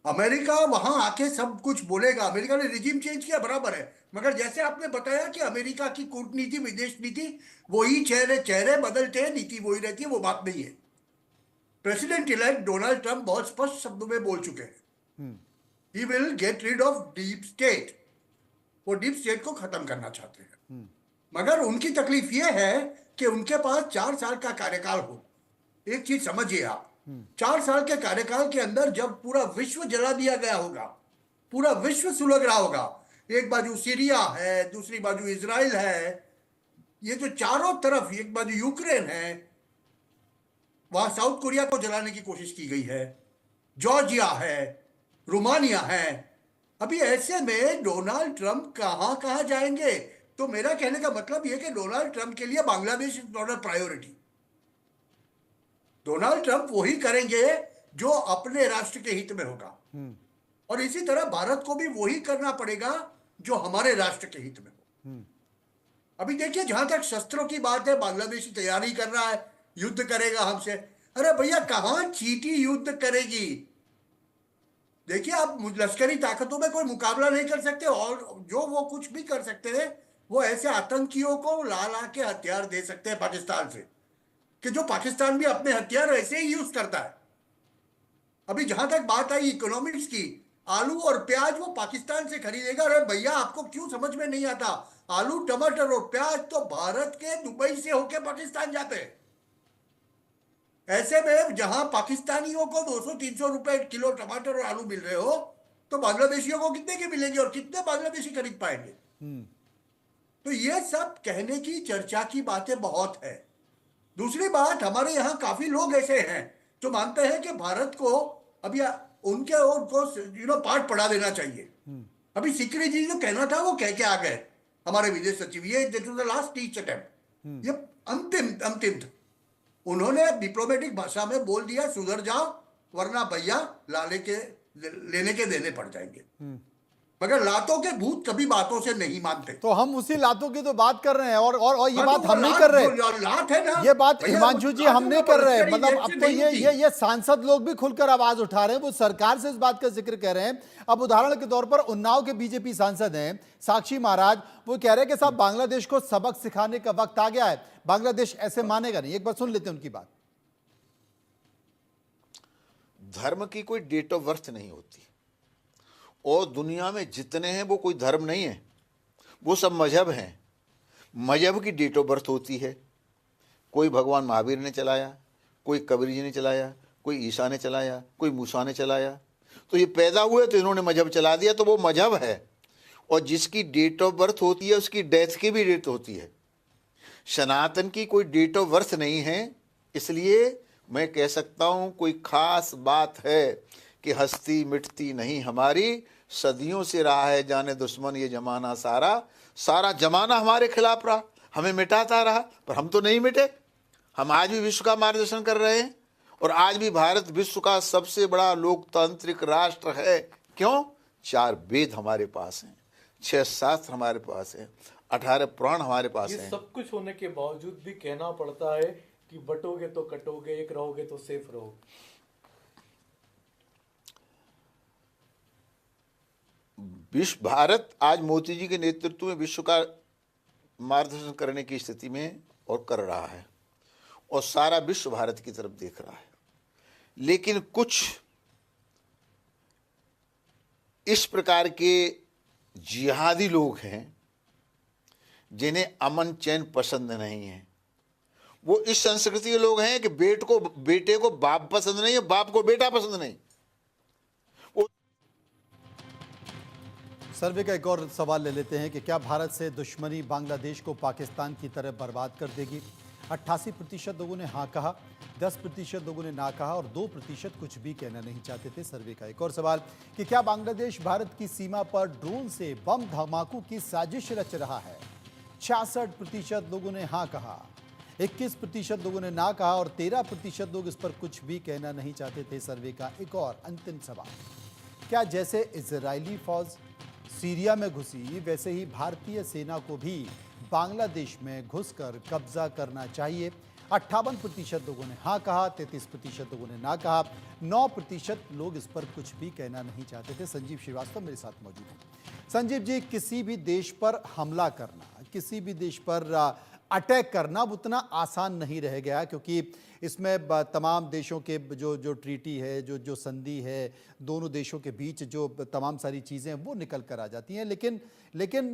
अमेरिका वहां आके सब कुछ बोलेगा, अमेरिका ने रिजीम चेंज किया बराबर है, मगर जैसे आपने बताया कि अमेरिका की कूटनीति, विदेश नीति वही चेहरे बदलते हैं, नीति वही रहती है, वो बात नहीं है। प्रेसिडेंट इलेक्ट डोनाल्ड ट्रंप बहुत स्पष्ट शब्दों में बोल चुके हैं, he will get rid of deep state. वो डीप स्टेट को खत्म करना चाहते हैं, मगर उनकी तकलीफ ये है कि उनके पास 4 साल का कार्यकाल हो। एक चीज समझिए आप, 4 साल के कार्यकाल के अंदर जब पूरा विश्व जला दिया गया होगा, पूरा विश्व सुलग रहा होगा, एक बाजू सीरिया है, दूसरी बाजू इजराइल है, ये जो चारों तरफ, एक बाजू यूक्रेन है, वहां साउथ कोरिया को जलाने की कोशिश की गई है, जॉर्जिया है, रोमानिया है। अभी ऐसे में डोनाल्ड ट्रंप कहां जाएंगे? तो मेरा कहने का मतलब यह कि डोनाल्ड ट्रंप के लिए Bangladesh is not a priority. Donald Trump वही करेंगे जो अपने राष्ट्र के हित में होगा, और इसी तरह भारत को भी वही करना पड़ेगा जो हमारे राष्ट्र के हित में हो। अभी देखिए, जहां तक शस्त्रों की बात है, बांग्लादेश तैयारी कर रहा है, युद्ध करेगा हमसे। अरे भैया, कहां चीटी युद्ध करेगी? देखिए, आप लश्करी ताकतों में कोई मुकाबला नहीं कर सकते, और जो वो कुछ भी कर सकते हैं वो ऐसे आतंकियों को ला के हथियार दे सकते हैं पाकिस्तान से, कि जो पाकिस्तान भी अपने हथियार ऐसे ही यूज करता है। अभी जहां तक बात आई इकोनॉमिक्स की, आलू और प्याज वो पाकिस्तान से खरीदेगा। अरे भैया, आपको क्यों समझ में नहीं आता? आलू, टमाटर और प्याज तो भारत के दुबई से होके पाकिस्तान जाते हैं। ऐसे में जहां पाकिस्तानियों को 200-300 रुपए किलो टमाटर और आलू मिल रहे हो, तो बांग्लादेशियों को कितने के मिलेंगे, और कितने बांग्लादेशी खरीद पाएंगे? तो ये सब कहने की, चर्चा की बातें बहुत है। दूसरी बात, हमारे यहाँ काफी लोग ऐसे हैं जो मानते हैं कि भारत को अभी उनको पाठ पढ़ा देना चाहिए। अभी सिकरी जी जो कहना था वो कह के आ गए, हमारे विदेश सचिव, ये लास्ट टीच अटेम्प्ट, ये अंतिम था। उन्होंने डिप्लोमेटिक भाषा में बोल दिया, सुधर जाओ वरना भैया लेने के देने पड़ जाएंगे। मगर लातों के भूत कभी बातों से नहीं मानते। तो हम उसी लातों की तो बात कर रहे हैं, और ये बात हम नहीं कर रहे। लात है ना, ये बात हिमांशु जी हम नहीं कर रहे। मतलब अब तो ये सांसद लोग भी खुलकर आवाज उठा रहे हैं, वो सरकार से इस बात का जिक्र कर रहे हैं। अब उदाहरण के तौर पर उन्नाव के बीजेपी सांसद हैं साक्षी महाराज, वो कह रहे हैं कि साहब बांग्लादेश को सबक सिखाने का वक्त आ गया है, बांग्लादेश ऐसे मानेगा नहीं। एक बार सुन लेते हैं उनकी बात। धर्म की कोई डेट ऑफ बर्थ नहीं होती, और दुनिया में जितने हैं वो कोई धर्म नहीं है, वो सब मजहब हैं। मजहब की डेट ऑफ बर्थ होती है। कोई भगवान महावीर ने चलाया, कोई कबीर जी ने चलाया, कोई ईसा ने चलाया, कोई मूसा ने चलाया। तो ये पैदा हुए तो इन्होंने मजहब चला दिया, तो वो मजहब है। और जिसकी डेट ऑफ बर्थ होती है उसकी डेथ की भी डेट होती है। सनातन की कोई डेट ऑफ बर्थ नहीं है। इसलिए मैं कह सकता हूँ कोई खास बात है कि हस्ती मिटती नहीं हमारी, सदियों से रहा है जाने दुश्मन ये जमाना सारा जमाना हमारे खिलाफ रहा, हमें मिटाता रहा, पर हम तो नहीं मिटे। हम आज भी विश्व का मार्गदर्शन कर रहे हैं, और आज भी भारत विश्व का सबसे बड़ा लोकतांत्रिक राष्ट्र है। क्यों? 4 वेद हमारे पास हैं, 6 शास्त्र हमारे पास हैं, 18 पुराण हमारे पास हैं। सब कुछ होने के बावजूद भी कहना पड़ता है कि बटोगे तो कटोगे, एक रहोगे तो सेफ रहोगे। भारत आज मोदी जी के नेतृत्व में विश्व का मार्गदर्शन करने की स्थिति में और कर रहा है, और सारा विश्व भारत की तरफ देख रहा है। लेकिन कुछ इस प्रकार के जिहादी लोग हैं जिन्हें अमन चैन पसंद नहीं है। वो इस संस्कृति के लोग हैं कि बेटे को बाप पसंद नहीं है, बाप को बेटा पसंद नहीं। सर्वे का एक और सवाल ले लेते हैं कि क्या भारत से दुश्मनी बांग्लादेश को पाकिस्तान की तरह बर्बाद कर देगी। 88% लोगों ने हाँ कहा, 10% लोगों ने ना कहा और 2% कुछ भी कहना नहीं चाहते थे। सर्वे का एक और सवाल कि क्या बांग्लादेश भारत की सीमा पर ड्रोन से बम धमाकों की साजिश रच रहा है। 66% लोगों ने हाँ कहा, 21% लोगों ने ना कहा और 13% लोग इस पर कुछ भी कहना नहीं चाहते थे। सर्वे का एक और अंतिम सवाल, क्या जैसे इजरायली फौज सीरिया में घुसी वैसे ही भारतीय सेना को भी बांग्लादेश में घुसकर कब्जा करना चाहिए। 58% लोगों ने हाँ कहा, 33% लोगों ने ना कहा, 9% लोग इस पर कुछ भी कहना नहीं चाहते थे। संजीव श्रीवास्तव मेरे साथ मौजूद हैं। संजीव जी, किसी भी देश पर हमला करना, किसी भी देश पर अटैक करना अब उतना आसान नहीं रह गया, क्योंकि इसमें तमाम देशों के जो ट्रीटी है, जो संधि है, दोनों देशों के बीच जो तमाम सारी चीज़ें हैं वो निकल कर आ जाती हैं। लेकिन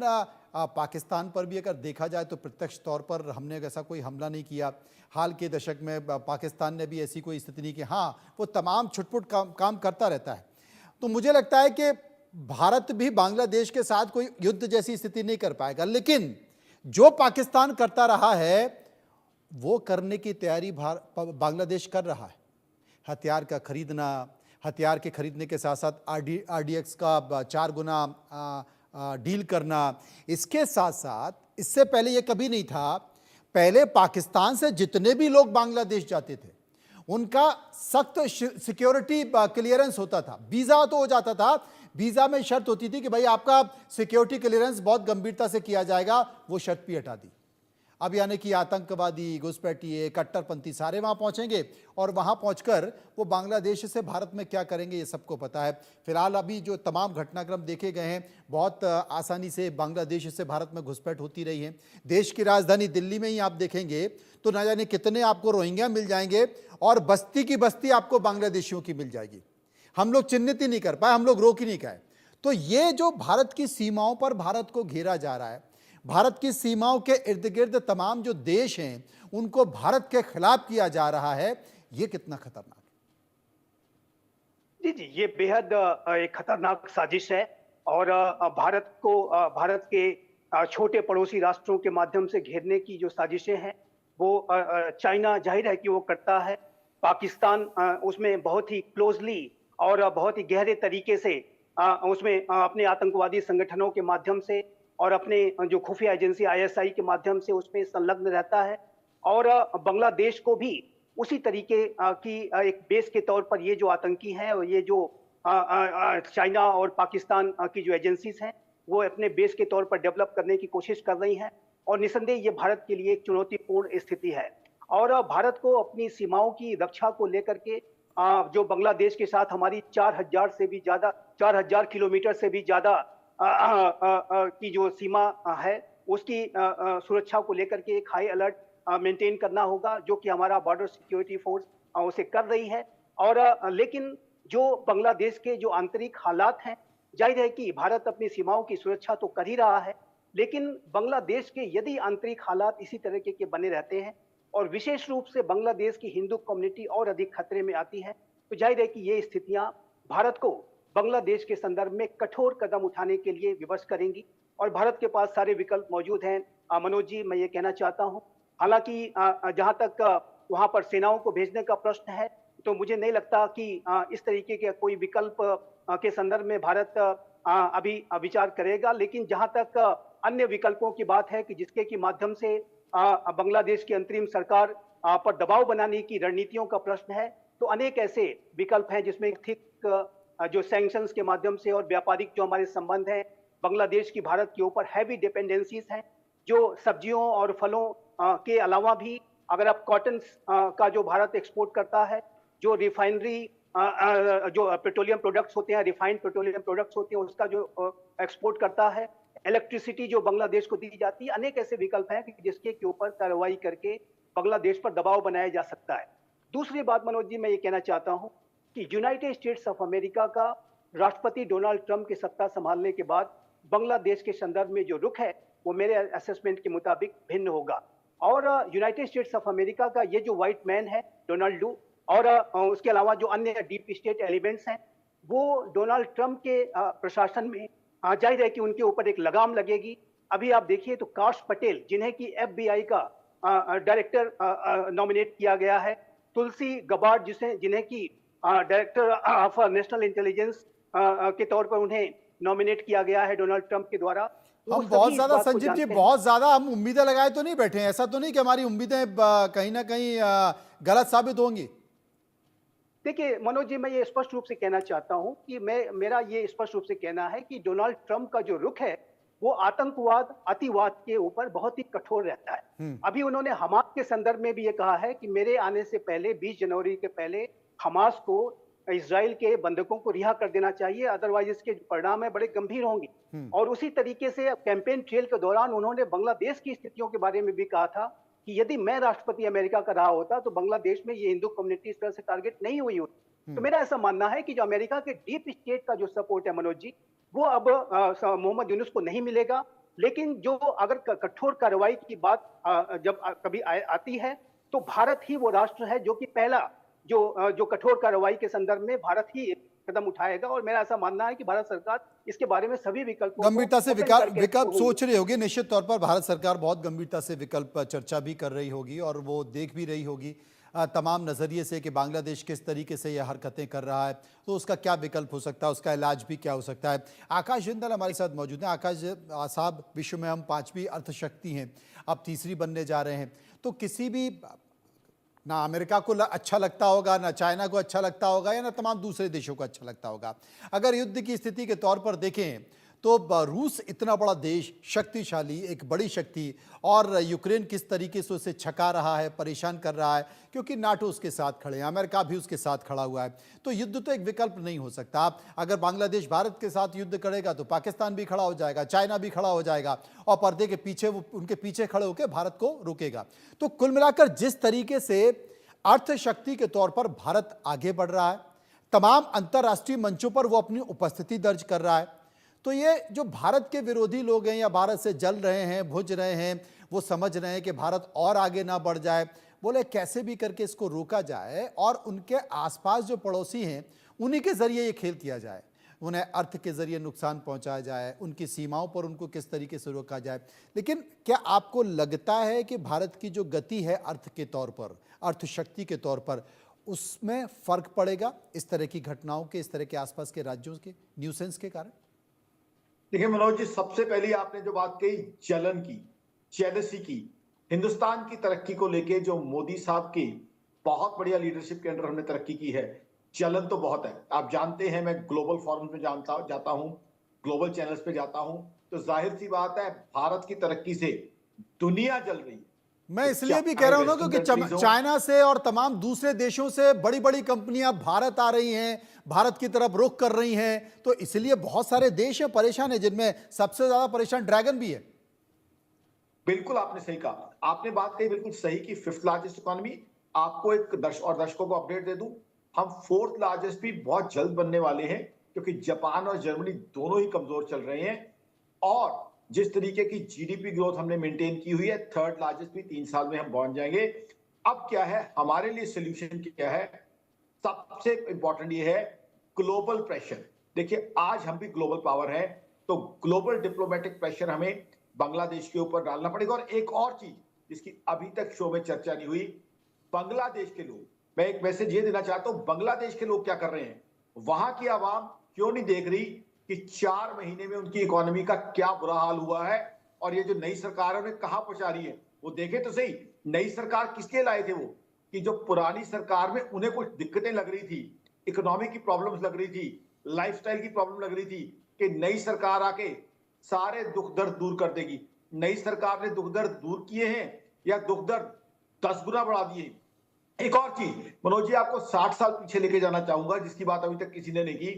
पाकिस्तान पर भी अगर देखा जाए तो प्रत्यक्ष तौर पर हमने ऐसा कोई हमला नहीं किया। हाल के दशक में पाकिस्तान ने भी ऐसी कोई स्थिति नहीं की। हाँ, वो तमाम छुटपुट काम करता रहता है। तो मुझे लगता है कि भारत भी बांग्लादेश के साथ कोई युद्ध जैसी स्थिति नहीं कर पाएगा, लेकिन जो पाकिस्तान करता रहा है वो करने की तैयारी बांग्लादेश कर रहा है। हथियार का खरीदना, हथियार के खरीदने के साथ साथ RDX का 4 गुना डील करना, इसके साथ साथ इससे पहले ये कभी नहीं था। पहले पाकिस्तान से जितने भी लोग बांग्लादेश जाते थे उनका सख्त सिक्योरिटी क्लियरेंस होता था, वीज़ा तो हो जाता था। वीज़ा में शर्त होती थी कि भाई आपका सिक्योरिटी क्लियरेंस बहुत गंभीरता से किया जाएगा, वो शर्त भी हटा दी। अब यानी कि आतंकवादी, घुसपैठिए, कट्टरपंथी सारे वहाँ पहुँचेंगे और वहाँ पहुँचकर वो बांग्लादेश से भारत में क्या करेंगे ये सबको पता है। फिलहाल अभी जो तमाम घटनाक्रम देखे गए हैं, बहुत आसानी से बांग्लादेश से भारत में घुसपैठ होती रही है। देश की राजधानी दिल्ली में ही आप देखेंगे तो ना जाने कितने आपको रोहिंग्या मिल जाएंगे और बस्ती की बस्ती आपको बांग्लादेशियों की मिल जाएगी। हम लोग चिन्हित ही नहीं कर पाए, हम लोग रोक ही नहीं पाए। तो ये जो भारत की सीमाओं पर भारत को घेरा जा रहा है, भारत की सीमाओं के इर्द गिर्द तमाम जो देश हैं उनको भारत के खिलाफ किया जा रहा है, ये कितना खतरनाक है। जी, ये बेहद एक खतरनाक साजिश है और भारत के छोटे पड़ोसी राष्ट्रों के माध्यम से घेरने की जो साजिशें हैं वो चाइना जाहिर है कि वो करता है। पाकिस्तान उसमें बहुत ही क्लोजली और बहुत ही गहरे तरीके से उसमें अपने आतंकवादी संगठनों के माध्यम से और अपने जो खुफिया एजेंसी ISI के माध्यम से उसमें संलग्न रहता है और बांग्लादेश को भी उसी तरीके की एक बेस के तौर पर ये जो आतंकी हैं और ये जो चाइना और पाकिस्तान की जो एजेंसीज हैं वो अपने बेस के तौर पर डेवलप करने की कोशिश कर रही हैं और निसंदेह ये भारत के लिए एक चुनौतीपूर्ण स्थिति है। और भारत को अपनी सीमाओं की रक्षा को लेकर के जो बांग्लादेश के साथ हमारी 4000 किलोमीटर से भी ज्यादा की जो सीमा है उसकी सुरक्षा को लेकर के एक हाई अलर्ट मेंटेन करना होगा, जो कि हमारा बॉर्डर सिक्योरिटी फोर्स उसे कर रही है। और लेकिन जो बांग्लादेश के जो आंतरिक हालात हैं, जाहिर है कि भारत अपनी सीमाओं की सुरक्षा तो कर ही रहा है, लेकिन बांग्लादेश के यदि आंतरिक हालात इसी तरह के बने रहते हैं और विशेष रूप से बांग्लादेश की हिंदू कम्युनिटी और अधिक खतरे में आती है, तो जाहिर है कि ये स्थितियां भारत को बांग्लादेश के संदर्भ में कठोर कदम उठाने के लिए विवश करेंगी और भारत के पास सारे विकल्प मौजूद हैं। मनोज जी, मैं ये कहना चाहता हूं, हालांकि जहां तक वहां पर सेनाओं को भेजने का प्रश्न है तो मुझे नहीं लगता कि इस तरीके के कोई विकल्प के संदर्भ में भारत अभी विचार करेगा। लेकिन जहां तक अन्य विकल्पों की बात है कि जिसके की माध्यम से बांग्लादेश की अंतरिम सरकार पर दबाव बनाने की रणनीतियों का प्रश्न है, तो अनेक ऐसे विकल्प हैं जिसमें थिक जो सैंक्शंस के माध्यम से और व्यापारिक जो हमारे संबंध हैं, बांग्लादेश की भारत के ऊपर हैवी डिपेंडेंसीज हैं, जो सब्जियों और फलों के अलावा भी अगर आप कॉटन का जो भारत एक्सपोर्ट करता है, जो रिफाइनरी जो पेट्रोलियम प्रोडक्ट्स होते हैं, रिफाइंड पेट्रोलियम प्रोडक्ट्स होते हैं, उसका जो एक्सपोर्ट करता है, इलेक्ट्रिसिटी जो बांग्लादेश को दी जाती है, अनेक ऐसे विकल्प हैं जिसके के ऊपर कार्रवाई करके बांग्लादेश पर दबाव बनाया जा सकता है। दूसरी बात मनोज जी, मैं ये कहना चाहता हूं कि यूनाइटेड स्टेट्स ऑफ अमेरिका का राष्ट्रपति डोनाल्ड ट्रंप की सत्ता संभालने के बाद बांग्लादेश के संदर्भ में जो रुख है वो मेरे असेसमेंट के मुताबिक भिन्न होगा। और यूनाइटेड स्टेट्स ऑफ अमेरिका का ये जो व्हाइट मैन है डोनाल्ड डू और उसके अलावा जो अन्य डीप स्टेट एलिमेंट्स हैं, वो डोनाल्ड ट्रंप के प्रशासन में जाहिर है कि उनके ऊपर एक लगाम लगेगी। अभी आप देखिए तो काश पटेल, जिन्हें कि एफबीआई का डायरेक्टर नॉमिनेट किया गया है, तुलसी गबार्ड जिन्हें कि डायरेक्टर ऑफ नेशनल इंटेलिजेंस के तौर पर उन्हें नॉमिनेट किया गया है डोनाल्ड ट्रंप के द्वारा। वो हम सभी बहुत इस ज्यादा, बात को संजीव जी, जानते हैं। बहुत ज्यादा हम उम्मीदें लगाए तो नहीं बैठे हैं, ऐसा तो नहीं कि हमारी उम्मीदें कहीं ना कहीं गलत साबित होंगी। देखिए मनोज जी, मैं ये स्पष्ट रूप से कहना चाहता हूं कि मेरा ये स्पष्ट रूप से कहना है कि डोनाल्ड ट्रंप का जो रुख है वो आतंकवाद, अतिवाद के ऊपर बहुत ही कठोर रहता है। अभी उन्होंने हमास के संदर्भ में भी ये कहा है कि मेरे आने से पहले 20 जनवरी के पहले हमास को, इजराइल के बंधकों को रिहा कर देना चाहिए, अदरवाइज इसके जो परिणाम है बड़े गंभीर होंगे। और उसी तरीके से कैंपेन ट्रेल के दौरान उन्होंने बांग्लादेश की स्थितियों के बारे में भी कहा था कि यदि मैं राष्ट्रपति अमेरिका का रहा होता तो बांग्लादेश में ये हिंदू कम्युनिटी इस तरह से टारगेट नहीं हुई होती। तो मेरा ऐसा मानना है कि जो अमेरिका के डीप स्टेट का जो सपोर्ट है मनोज जी, वो अब मोहम्मद यूनुस को नहीं मिलेगा। लेकिन जो अगर कठोर कार्रवाई की बात जब कभी आती है तो भारत ही वो राष्ट्र है जो कि पहला जो कठोर कार्रवाई के संदर्भ में भारत ही कदम उठाएगा। और मेरा ऐसा मानना है कि भारत सरकार इसके बारे में सभी विकल्पों को गंभीरता से open करके विकल्प होगी। सोच रही होगी। निश्चित तौर पर भारत सरकार बहुत गंभीरता से विकल्प चर्चा भी कर रही होगी और वो देख भी रही होगी तमाम नज़रिए से कि बांग्लादेश किस तरीके से यह हरकतें कर रहा है, तो उसका क्या विकल्प हो सकता है, उसका इलाज भी क्या हो सकता है। आकाश जिंदल हमारे साथ मौजूद हैं। आकाश साहब, विश्व में हम 5वीं अर्थशक्ति हैं, अब तीसरी बनने जा रहे हैं, तो किसी भी, ना अमेरिका को अच्छा लगता होगा, ना चाइना को अच्छा लगता होगा, या ना तमाम दूसरे देशों को अच्छा लगता होगा, अगर युद्ध की स्थिति के तौर पर देखें तो रूस इतना बड़ा देश, शक्तिशाली, एक बड़ी शक्ति, और यूक्रेन किस तरीके से उसे छका रहा है, परेशान कर रहा है, क्योंकि नाटो उसके साथ खड़े हैं, अमेरिका भी उसके साथ खड़ा हुआ है, तो युद्ध तो एक विकल्प नहीं हो सकता। अगर बांग्लादेश भारत के साथ युद्ध करेगा तो पाकिस्तान भी खड़ा हो जाएगा, चाइना भी खड़ा हो जाएगा, और पर्दे के पीछे वो उनके पीछे खड़े होकर भारत को रोकेगा। तो कुल मिलाकर जिस तरीके से अर्थशक्ति के तौर पर भारत आगे बढ़ रहा है, तमाम अंतर्राष्ट्रीय मंचों पर वो अपनी उपस्थिति दर्ज कर रहा है, तो ये जो भारत के विरोधी लोग हैं या भारत से जल रहे हैं, भुज रहे हैं, वो समझ रहे हैं कि भारत और आगे ना बढ़ जाए, बोले कैसे भी करके इसको रोका जाए और उनके आसपास जो पड़ोसी हैं उन्हीं के जरिए ये खेल किया जाए, उन्हें अर्थ के जरिए नुकसान पहुंचाया जाए, उनकी सीमाओं पर उनको किस तरीके से रोका जाए। लेकिन क्या आपको लगता है कि भारत की जो गति है अर्थ के तौर पर, अर्थशक्ति के तौर पर, उसमें फर्क पड़ेगा इस तरह की घटनाओं के, इस तरह के आसपास के राज्यों के न्यूसेंस के कारण? देखिए मनोज जी, सबसे पहले आपने जो बात कही जलन की, जेलसी की, हिंदुस्तान की तरक्की को लेके जो मोदी साहब की बहुत बढ़िया लीडरशिप के अंडर हमने तरक्की की है, जलन तो बहुत है। आप जानते हैं मैं ग्लोबल फोरम में जाता हूं, ग्लोबल चैनल्स पे जाता हूं, तो जाहिर सी बात है भारत की तरक्की से दुनिया जल रही है। मैं इसलिए भी कह रहा हूं ना क्योंकि चाइना से और तमाम दूसरे देशों से बड़ी बड़ी कंपनियां भारत आ रही हैं, भारत की तरफ रुख कर रही हैं, तो इसलिए बहुत सारे देश हैं परेशान हैं, जिनमें सबसे ज्यादा परेशान ड्रैगन भी है। बिल्कुल आपने सही कहा, आपने बात कही बिल्कुल सही कि 5th लार्जेस्ट इकोनॉमी। आपको एक दर्शकों को अपडेट दे दूं, हम 4th लार्जेस्ट भी बहुत जल्द बनने वाले हैं, क्योंकि जापान और जर्मनी दोनों ही कमजोर चल रहे हैं, और जिस तरीके की जीडीपी ग्रोथ हमने मेंटेन की हुई है, 3rd लार्जेस्ट भी 3 साल में हम पहुंच जाएंगे। अब क्या है हमारे लिए सोल्यूशन, क्या है? सबसे इंपॉर्टेंट ये है ग्लोबल प्रेशर। देखिए आज हम भी ग्लोबल पावर है, तो ग्लोबल डिप्लोमेटिक प्रेशर हमें बांग्लादेश के ऊपर डालना पड़ेगा। और एक और चीज जिसकी अभी तक शो में चर्चा नहीं हुई, बांग्लादेश के लोग, मैं एक मैसेज ये देना चाहता हूं, बांग्लादेश के लोग क्या कर रहे हैं, वहां की आवाम क्यों नहीं देख रही कि 4 महीने में उनकी इकोनॉमी का क्या बुरा हाल हुआ है, और ये जो नई सरकार है उन्हें कहां पहुंचा रही है। वो देखे तो सही, नई सरकार किसके लाए थे वो, कि जो पुरानी सरकार में उन्हें कुछ दिक्कतें लग रही थी, इकोनॉमी की प्रॉब्लम्स लग रही थी, लाइफस्टाइल की प्रॉब्लम लग रही थी, कि नई सरकार आके सारे दुख दर्द दूर कर देगी। नई सरकार ने दुख दर्द दूर किए हैं या दुख दर्द 10 गुना बढ़ा दिए। एक और चीज मनोज जी, आपको 60 साल पीछे लेके जाना चाहूंगा, जिसकी बात अभी तक किसी ने नहीं की।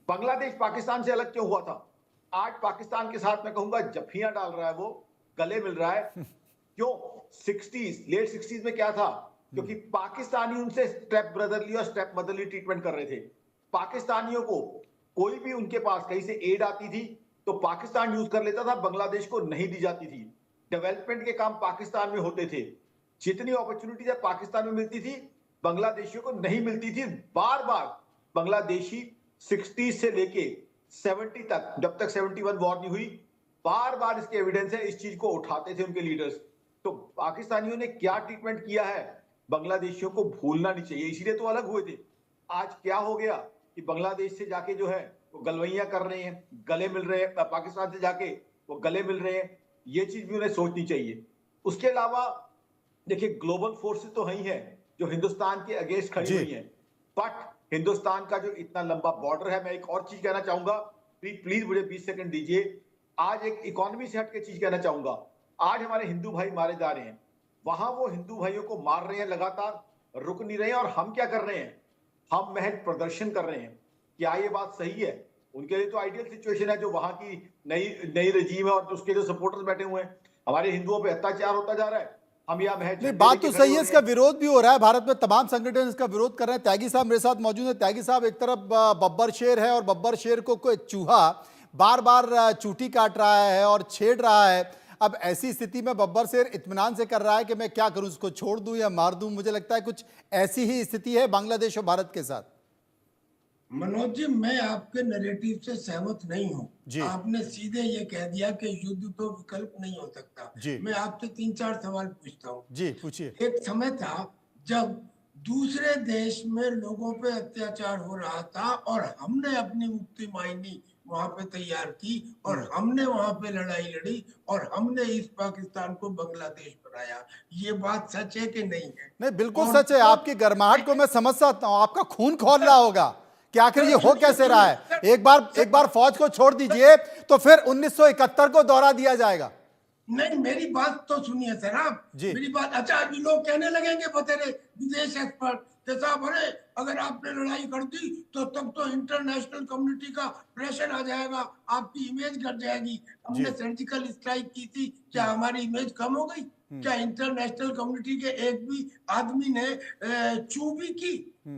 बांग्लादेश पाकिस्तान से अलग क्यों हुआ था? आज पाकिस्तान के साथ मैं कहूंगा जफियां डाल रहा है, वो गले मिल रहा है। क्यों? लेट 60s में क्या था? क्योंकि पाकिस्तानी उनसे स्टेप ब्रदरली और स्टेप मदरली ट्रीटमेंट कर रहे थे। पाकिस्तानियों को कोई भी उनके पास कहीं से एड आती थी तो पाकिस्तान यूज कर लेता था, बांग्लादेश को नहीं दी जाती थी। डेवलपमेंट के काम पाकिस्तान में होते थे, जितनी अपॉर्चुनिटी पाकिस्तान में मिलती थी बांग्लादेशियों को नहीं मिलती थी। बार बार बांग्लादेशी 60s से लेके 70 तक, जब तक 71 वॉर नहीं हुई, बार बार इसके एविडेंस है, इस चीज को उठाते थे उनके लीडर्स। तो पाकिस्तानियों ने क्या ट्रीटमेंट किया है, बांग्लादेशियों को भूलना नहीं चाहिए, इसीलिए तो अलग हुए थे। आज क्या हो गया कि बांग्लादेश से जाके जो है वो गलवैया कर रहे हैं, गले मिल रहे हैं, पाकिस्तान से जाके वो गले मिल रहे हैं, ये चीज भी उन्हें सोचनी चाहिए। उसके अलावा देखिए, ग्लोबल फोर्सेस तो ही है जो हिंदुस्तान के अगेंस्ट खड़ी हुई है, बट हिंदुस्तान का जो इतना लंबा बॉर्डर है, मैं एक और चीज कहना चाहूंगा, प्लीज मुझे 20 सेकंड दीजिए। आज एक इकोनॉमी से हटके चीज कहना चाहूंगा, आज हमारे हिंदू भाई मारे जा रहे हैं, वहां वो हिंदू भाइयों को मार रहे हैं, लगातार रुक नहीं रहे हैं, और हम क्या कर रहे हैं, हम महज प्रदर्शन कर रहे हैं। क्या ये बात सही है? उनके लिए तो आइडियल सिचुएशन है, जो वहां की नई रजीम है और उसके जो सपोर्टर्स बैठे हुए हैं, हमारे हिंदुओं पे अत्याचार होता जा रहा है, हम यहाँ महज नहीं, बात तो सही है, इसका विरोध भी हो रहा है, भारत में तमाम संगठन इसका विरोध कर रहे हैं। त्यागी साहब मेरे साथ मौजूद है। त्यागी साहब, एक तरफ बब्बर शेर है और बब्बर शेर को कोई चूहा बार बार चूटी काट रहा है और छेड़ रहा है। अब ऐसी स्थिति में बब्बर शेर इत्मीनान से कर रहा है कि मैं क्या करूं, उसको छोड़ दूं या मार दूं। मुझे लगता है कुछ ऐसी ही स्थिति है बांग्लादेश और भारत के साथ। मनोज जी, मैं आपके नैरेटिव से सहमत नहीं हूँ। जी। आपने सीधे ये कह दिया कि युद्ध तो विकल्प नहीं हो सकता। जी। मैं आपसे 3-4 सवाल पूछता हूँ। जी, पूछिए। एक समय था जब दूसरे देश में लोगों पे अत्याचार हो रहा था और हमने अपनी मुक्ति मायनी वहां पे तैयार की और हमने वहां पे लड़ाई लड़ी और हमने इस पाकिस्तान को बांग्लादेश बनाया। ये बात सच है कि नहीं है? नहीं, बिल्कुल सच है। आपकी गर्माहट को मैं समझ सकता हूं, आपका खून खौल रहा होगा कि आखिर ये हो कैसे रहा है। एक बार फौज को छोड़ दीजिए तो फिर 1971 को दोहरा दिया जाएगा। नहीं, मेरी बात तो सुनिए सर आप। मेरी बात, अच्छा अभी लोग कहने लगेंगे बतेरे विदेश एक्सपर्ट के साहब, अरे अगर आपने लड़ाई कर दी तो तब तो इंटरनेशनल कम्युनिटी का प्रेशर आ जाएगा, आपकी इमेज घट जाएगी। हमने सर्जिकल स्ट्राइक की थी, क्या हमारी इमेज कम हो गई? क्या इंटरनेशनल कम्युनिटी के एक भी आदमी ने चू भी की?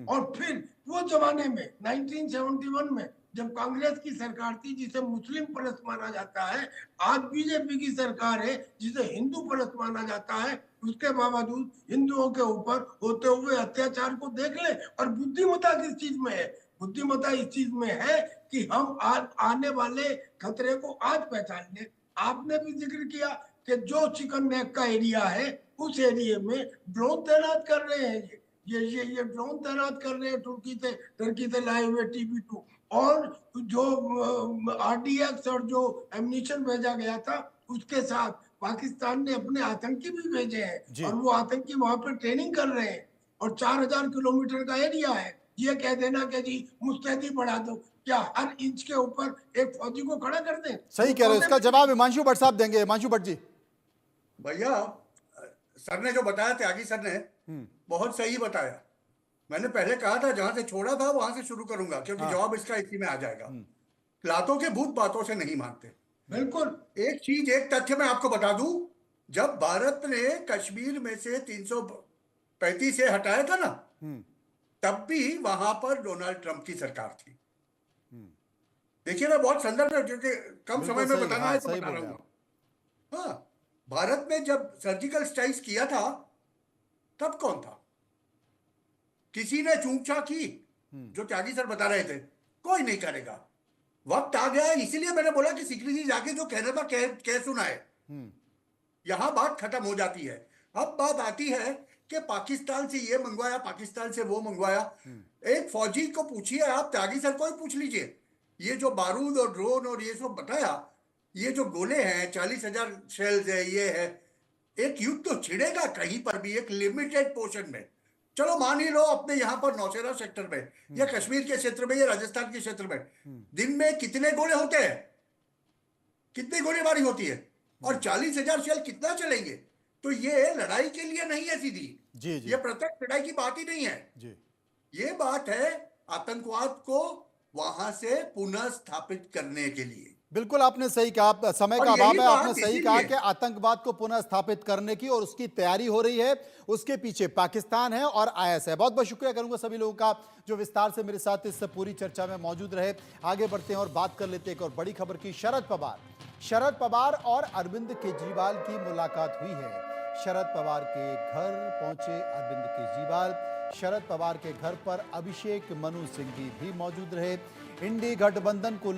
और फिर वो जमाने में 1971 में जब कांग्रेस की सरकार थी जिसे मुस्लिम परस्त माना जाता है, आज बीजेपी की सरकार है जिसे हिंदू परस्त माना जाता है, उसके बावजूद हिंदुओं के ऊपर होते हुए अत्याचार को देख ले। और बुद्धिमत्ता किस चीज में है? बुद्धिमत्ता इस चीज में है कि हम आज आने वाले खतरे को आज पहचान लें। आपने भी जिक्र किया कि जो चिकन नेक का एरिया है उस एरिया में ड्रोन तैनात कर रहे हैं, ये ड्रोन तैनात कर रहे हैं टर्की से लाए हुए TB2, और जो RDX और जो एम्यूनिशन भेजा गया था उसके साथ पाकिस्तान ने अपने आतंकी भी भेजे हैं और वो आतंकी वहां पर ट्रेनिंग कर रहे हैं। और 4000 किलोमीटर का एरिया है। ये कह देना कि जी मुस्तैदी बढ़ा दो, क्या हर इंच के ऊपर एक फौजी को खड़ा कर दें? सही कह रहे हैं। इसका जवाब हिमांशु भट्ट साहब देंगे। हिमांशु भट्ट जी। भैया, सर ने जो बताया, त्यागी सर ने बहुत सही बताया। मैंने पहले कहा था जहां से छोड़ा था वहां से शुरू करूंगा, क्योंकि जवाब इसका इसी में आ जाएगा। लातों के भूत बातों से नहीं मानते। बिल्कुल। एक तथ्य मैं आपको बता दूं, जब भारत ने कश्मीर में से 335 से हटाया था ना, तब भी वहां पर डोनाल्ड ट्रंप की सरकार थी। देखिए ना, बहुत संदर्भ है, क्योंकि कम समय में बताना है तो बता रहा हूं। हाँ, भारत में जब सर्जिकल स्ट्राइक किया था तब कौन था? किसी ने चूंचा की? जो त्यागी सर बता रहे थे, कोई नहीं करेगा। वक्त आ गया, इसीलिए मैंने बोला कि सिकरी जी जाके जो कहना था कह सुनाए। यहां बात खत्म हो जाती है। अब बात आती है कि पाकिस्तान से ये मंगवाया, पाकिस्तान से वो मंगवाया। एक फौजी को पूछिए आप, त्यागी सर को ही पूछ लीजिए, ये जो बारूद और ड्रोन और ये सब बताया, ये जो गोले हैं 40,000 शेल्स है, ये है, एक युद्ध तो छिड़ेगा कहीं पर भी एक लिमिटेड पोर्शन में। चलो मान ही लो अपने यहाँ पर नौशेरा सेक्टर में या कश्मीर के क्षेत्र में या राजस्थान के क्षेत्र में दिन में कितने गोले होते हैं, कितनी गोलीबारी होती है, और 40,000 शेल कितना चलेंगे? तो ये लड़ाई के लिए नहीं है सीधी, ये प्रत्यक्ष लड़ाई की बात ही नहीं है। ये बात है आतंकवाद को वहां से पुनः स्थापित करने के लिए। बिल्कुल आपने सही कहा, समय का अभाव है। आपने सही कहा कि आतंकवाद को पुनः स्थापित करने की और उसकी तैयारी हो रही है, उसके पीछे पाकिस्तान है और IS है। बहुत बहुत शुक्रिया करूंगा सभी लोगों का जो विस्तार से मेरे साथ इस पूरी चर्चा में मौजूद रहे। आगे बढ़ते हैं और बात कर लेते हैं एक और बड़ी खबर की। शरद पवार और अरविंद केजरीवाल की मुलाकात हुई है। शरद पवार के घर पहुंचे अरविंद केजरीवाल। शरद पवार के घर पर अभिषेक मनु सिंघवी भी मौजूद रहे। इंडी गठबंधन को